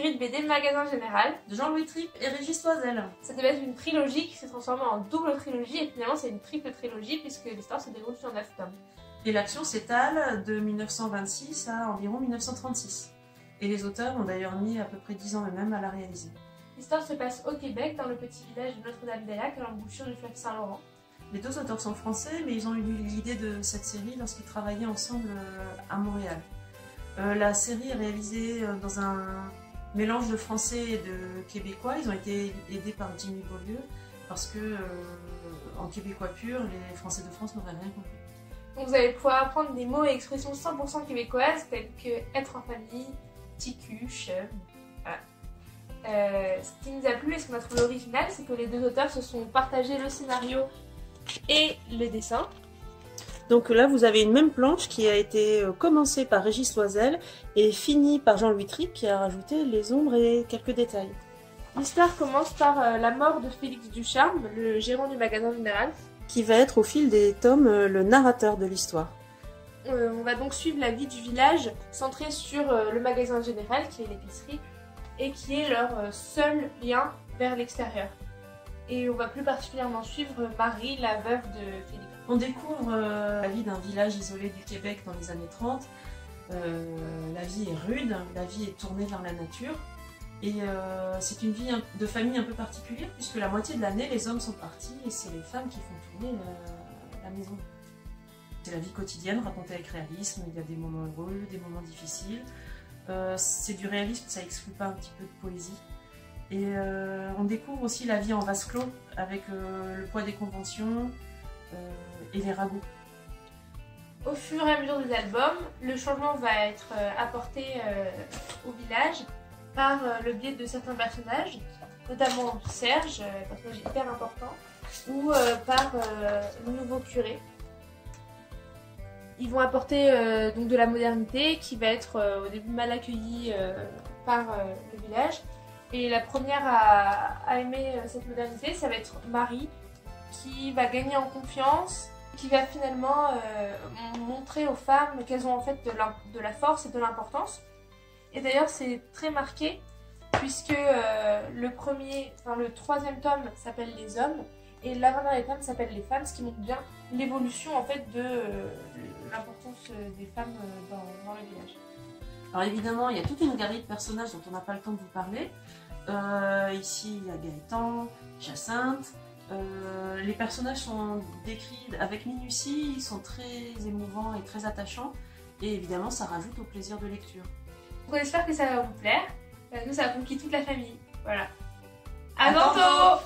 série de BD Magasin Général de Jean-Louis Tripp et Régis Toiselle. Ça devait être une trilogie qui s'est transformée en double trilogie et finalement c'est une triple trilogie puisque l'histoire se déroule sur 9 tomes. Et l'action s'étale de 1926 à environ 1936. Et les auteurs ont d'ailleurs mis à peu près 10 ans eux-mêmes à la réaliser. L'histoire se passe au Québec, dans le petit village de Notre-Dame-des-Lacs, à l'embouchure du fleuve Saint-Laurent. Les deux auteurs sont français, mais ils ont eu l'idée de cette série lorsqu'ils travaillaient ensemble à Montréal. La série est réalisée dans un mélange de français et de québécois. Ils ont été aidés par Jimmy Beaulieu, parce que en québécois pur, les Français de France n'auraient rien compris. Donc vous allez pouvoir apprendre des mots et expressions 100% québécoises, tels que être en famille, ticu, chum, voilà. Ce qui nous a plu et ce qu'on a trouvé original, c'est que les deux auteurs se sont partagés le scénario et le dessin. Donc là, vous avez une même planche qui a été commencée par Régis Toiselle et finie par Jean-Louis Tripp qui a rajouté les ombres et quelques détails. L'histoire commence par la mort de Félix Ducharme, le gérant du magasin général, qui va être au fil des tomes le narrateur de l'histoire. On va donc suivre la vie du village, centrée sur le magasin général, qui est l'épicerie, et qui est leur seul lien vers l'extérieur. Et on va plus particulièrement suivre Marie, la veuve de Félix. On découvre la vie d'un village isolé du Québec dans les années 30. La vie est rude, la vie est tournée vers la nature. Et c'est une vie de famille un peu particulière, puisque la moitié de l'année, les hommes sont partis et c'est les femmes qui font tourner la maison. C'est la vie quotidienne racontée avec réalisme, il y a des moments heureux, des moments difficiles. C'est du réalisme, ça exclut pas un petit peu de poésie. Et on découvre aussi la vie en vase clos, avec le poids des conventions et les ragots. Au fur et à mesure des albums, le changement va être apporté au village par le biais de certains personnages, notamment Serge, personnage hyper important, ou par le nouveau curé. Ils vont apporter donc de la modernité qui va être au début mal accueillie par le village. Et la première à aimer cette modernité, ça va être Marie, qui va gagner en confiance, qui va finalement montrer aux femmes qu'elles ont en fait de la force et de l'importance. Et d'ailleurs c'est très marqué puisque le troisième tome s'appelle Les Hommes et l'avant-dernier tome s'appelle Les Femmes, ce qui montre bien l'évolution en fait de l'importance des femmes dans le village. Alors évidemment, il y a toute une galerie de personnages dont on n'a pas le temps de vous parler. Ici, il y a Gaëtan, Jacinthe. Les personnages sont décrits avec minutie, ils sont très émouvants et très attachants. Et évidemment, ça rajoute au plaisir de lecture. Donc on espère que ça va vous plaire. Nous, ça a conquis toute la famille. Voilà. À bientôt.